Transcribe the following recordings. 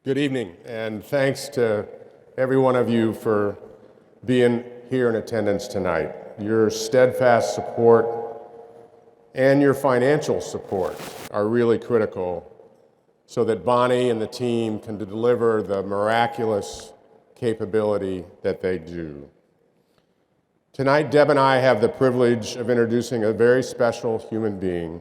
Good evening, and thanks to every one of you for being here in attendance tonight. Your steadfast support and your financial support are really critical so that Bonnie and the team can deliver the miraculous capability that they do. Tonight, Deb and I have the privilege of introducing a very special human being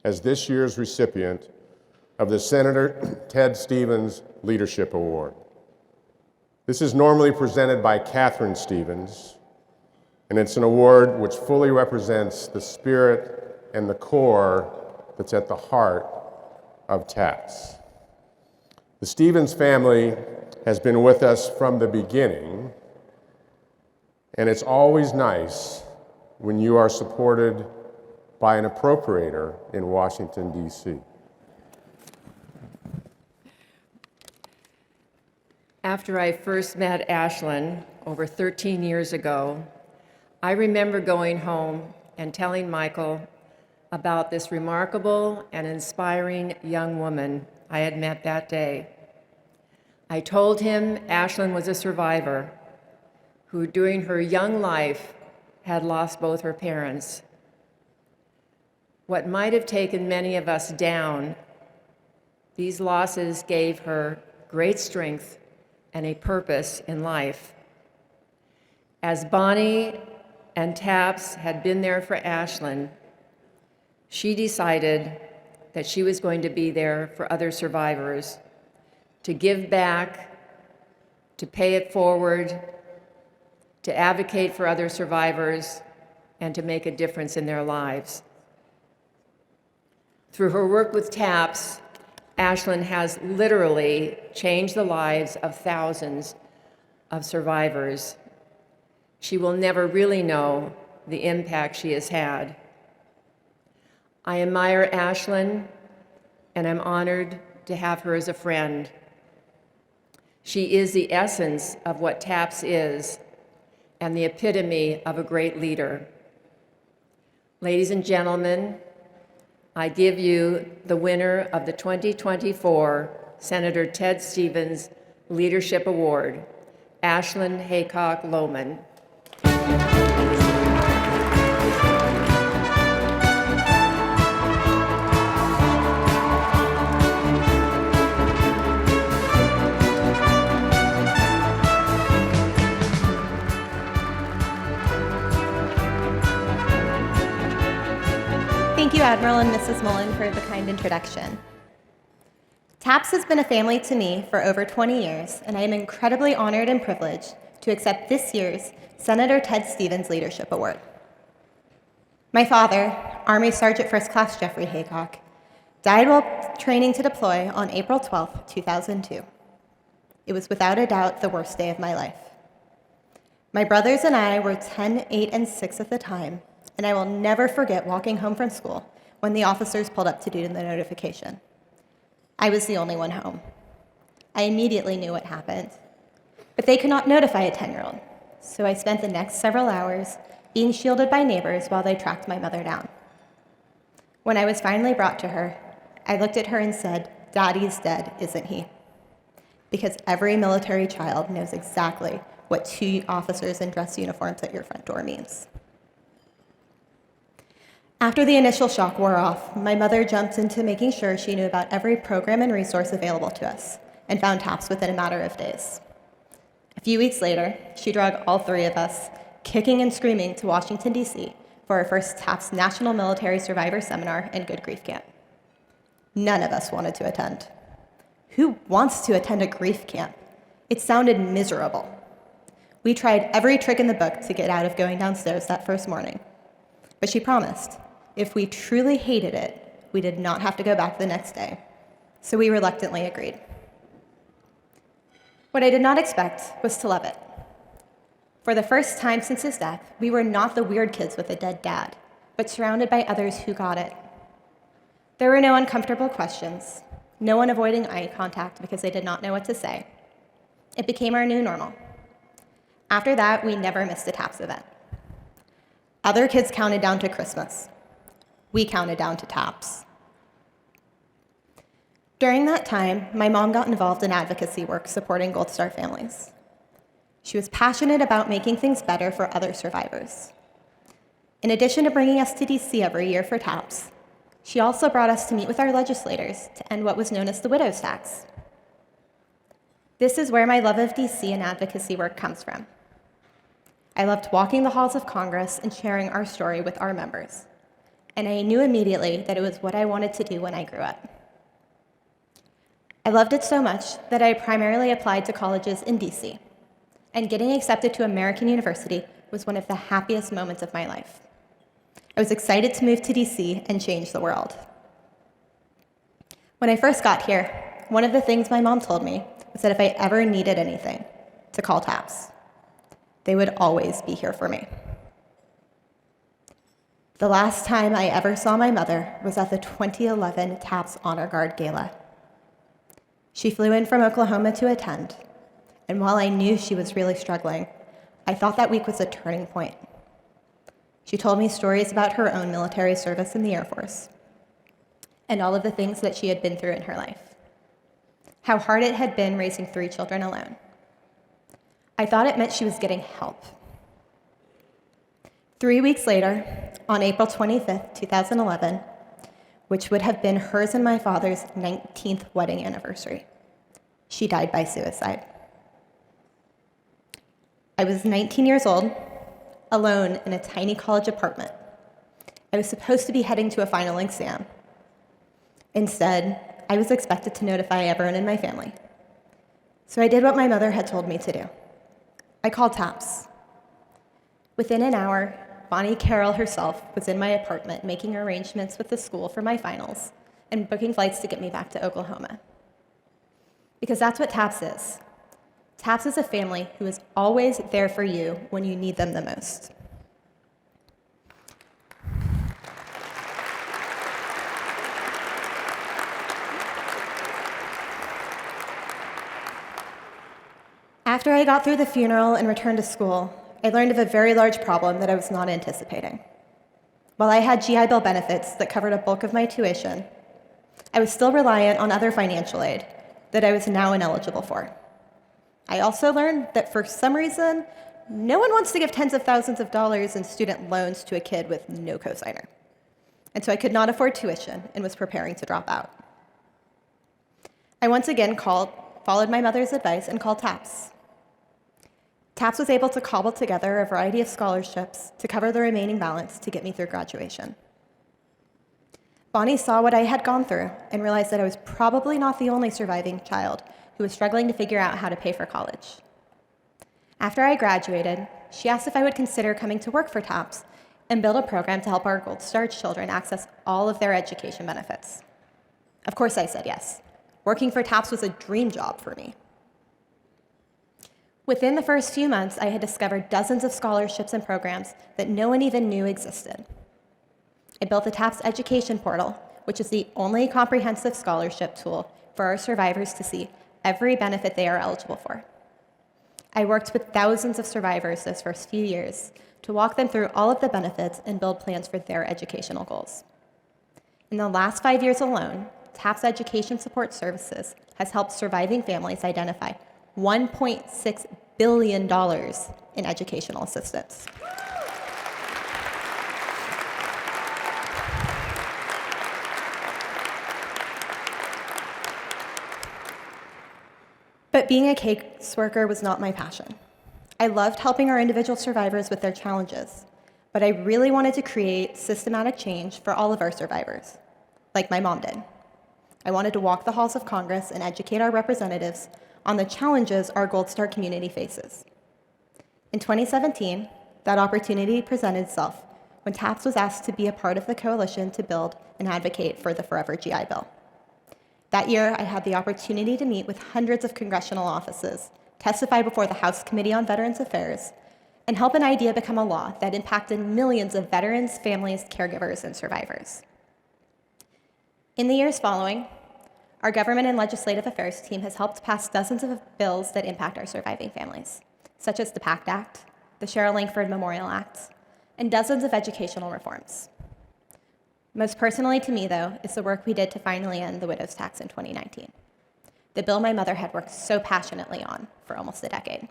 as this year's recipient of the Senator Ted Stevens Leadership Award. This is normally presented by Catherine Stevens, and it's an award which fully represents the spirit and the core that's at the heart of TAPS. The Stevens family has been with us from the beginning, and it's always nice when you are supported by an appropriator in Washington, D.C. After I first met Ashlynne over 13 years ago, I remember going home and telling Michael about this remarkable and inspiring young woman I had met that day. I told him Ashlynne was a survivor who, during her young life, had lost both her parents. What might have taken many of us down, these losses gave her great strength and a purpose in life. As Bonnie and TAPS had been there for Ashlynne, she decided that she was going to be there for other survivors, to give back, to pay it forward, to advocate for other survivors, and to make a difference in their lives. Through her work with TAPS, Ashlynne has literally changed the lives of thousands of survivors. She will never really know the impact she has had. I admire Ashlynne, and I'm honored to have her as a friend. She is the essence of what TAPS is and the epitome of a great leader. Ladies and gentlemen, I give you the winner of the 2024 Senator Ted Stevens Leadership Award, Ashlynne Haycock-Lohmann. Thank you, Admiral and Mrs. Mullen, for the kind introduction. TAPS has been a family to me for over 20 years, and I am incredibly honored and privileged to accept this year's Senator Ted Stevens Leadership Award. My father, Army Sergeant First Class Jeffrey Haycock, died while training to deploy on April 12, 2002. It was without a doubt the worst day of my life. My brothers and I were 10, 8, and 6 at the time, and I will never forget walking home from school when the officers pulled up to do the notification. I was the only one home. I immediately knew what happened, but they could not notify a 10-year-old, so I spent the next several hours being shielded by neighbors while they tracked my mother down. When I was finally brought to her, I looked at her and said, "Daddy's dead, isn't he?" Because every military child knows exactly what 2 officers in dress uniforms at your front door means. After the initial shock wore off, my mother jumped into making sure she knew about every program and resource available to us and found TAPS within a matter of days. A few weeks later, she dragged all 3 of us, kicking and screaming, to Washington, D.C. for our first TAPS National Military Survivor Seminar and Good Grief Camp. None of us wanted to attend. Who wants to attend a grief camp? It sounded miserable. We tried every trick in the book to get out of going downstairs that first morning, but she promised if we truly hated it, we did not have to go back the next day, so we reluctantly agreed. What I did not expect was to love it. For the first time since his death, we were not the weird kids with a dead dad, but surrounded by others who got it. There were no uncomfortable questions, no one avoiding eye contact because they did not know what to say. It became our new normal. After that, we never missed a TAPS event. Other kids counted down to Christmas. We counted down to TAPS. During that time, my mom got involved in advocacy work supporting Gold Star families. She was passionate about making things better for other survivors. In addition to bringing us to DC every year for TAPS, she also brought us to meet with our legislators to end what was known as the widow's tax. This is where my love of DC and advocacy work comes from. I loved walking the halls of Congress and sharing our story with our members, and I knew immediately that it was what I wanted to do when I grew up. I loved it so much that I primarily applied to colleges in DC, and getting accepted to American University was one of the happiest moments of my life. I was excited to move to DC and change the world. When I first got here, one of the things my mom told me was that if I ever needed anything, to call TAPS. They would always be here for me. The last time I ever saw my mother was at the 2011 TAPS Honor Guard Gala. She flew in from Oklahoma to attend, and while I knew she was really struggling, I thought that week was a turning point. She told me stories about her own military service in the Air Force and all of the things that she had been through in her life, how hard it had been raising 3 children alone. I thought it meant she was getting help. 3 weeks later, on April 25th, 2011, which would have been hers and my father's 19th wedding anniversary, she died by suicide. I was 19 years old, alone in a tiny college apartment. I was supposed to be heading to a final exam. Instead, I was expected to notify everyone in my family. So I did what my mother had told me to do. I called TAPS. Within an hour, Bonnie Carroll herself was in my apartment making arrangements with the school for my finals and booking flights to get me back to Oklahoma. Because that's what TAPS is. TAPS is a family who is always there for you when you need them the most. After I got through the funeral and returned to school, I learned of a very large problem that I was not anticipating. While I had GI Bill benefits that covered a bulk of my tuition, I was still reliant on other financial aid that I was now ineligible for. I also learned that for some reason, no one wants to give tens of thousands of dollars in student loans to a kid with no cosigner. And so I could not afford tuition and was preparing to drop out. I once again followed my mother's advice and called TAPS. TAPS was able to cobble together a variety of scholarships to cover the remaining balance to get me through graduation. Bonnie saw what I had gone through and realized that I was probably not the only surviving child who was struggling to figure out how to pay for college. After I graduated, she asked if I would consider coming to work for TAPS and build a program to help our Gold Star children access all of their education benefits. Of course I said yes. Working for TAPS was a dream job for me. Within the first few months, I had discovered dozens of scholarships and programs that no one even knew existed. I built the TAPS Education Portal, which is the only comprehensive scholarship tool for our survivors to see every benefit they are eligible for. I worked with thousands of survivors those first few years to walk them through all of the benefits and build plans for their educational goals. In the last 5 years alone, TAPS Education Support Services has helped surviving families identify $1.6 billion in educational assistance. But being a caseworker was not my passion. I loved helping our individual survivors with their challenges, but I really wanted to create systematic change for all of our survivors, like my mom did. I wanted to walk the halls of Congress and educate our representatives on the challenges our Gold Star community faces. In 2017, that opportunity presented itself when TAPS was asked to be a part of the coalition to build and advocate for the Forever GI Bill. That year, I had the opportunity to meet with hundreds of congressional offices, testify before the House Committee on Veterans Affairs, and help an idea become a law that impacted millions of veterans, families, caregivers, and survivors. In the years following, our government and legislative affairs team has helped pass dozens of bills that impact our surviving families, such as the PACT Act, the Cheryl Langford Memorial Act, and dozens of educational reforms. Most personally to me, though, is the work we did to finally end the widow's tax in 2019, the bill my mother had worked so passionately on for almost a decade.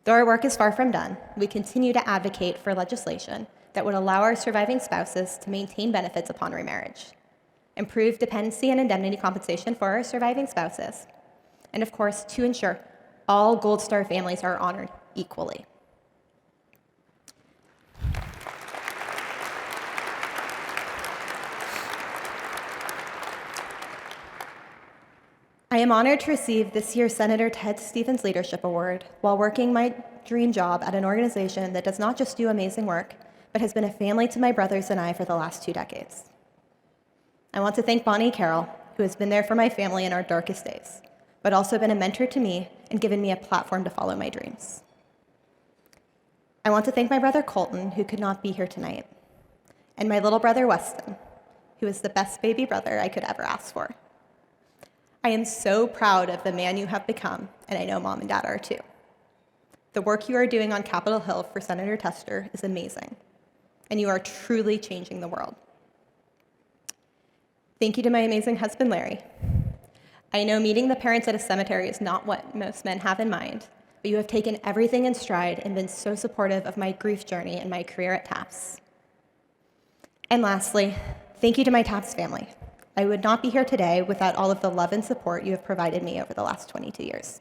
Though our work is far from done, we continue to advocate for legislation that would allow our surviving spouses to maintain benefits upon remarriage, improve dependency and indemnity compensation for our surviving spouses, and of course, to ensure all Gold Star families are honored equally. I am honored to receive this year's Senator Ted Stevens Leadership Award while working my dream job at an organization that does not just do amazing work, but has been a family to my brothers and I for the last 2 decades. I want to thank Bonnie Carroll, who has been there for my family in our darkest days, but also been a mentor to me and given me a platform to follow my dreams. I want to thank my brother Colton, who could not be here tonight, and my little brother Weston, who is the best baby brother I could ever ask for. I am so proud of the man you have become, and I know Mom and Dad are too. The work you are doing on Capitol Hill for Senator Tester is amazing, and you are truly changing the world. Thank you to my amazing husband, Larry. I know meeting the parents at a cemetery is not what most men have in mind, but you have taken everything in stride and been so supportive of my grief journey and my career at TAPS. And lastly, thank you to my TAPS family. I would not be here today without all of the love and support you have provided me over the last 22 years.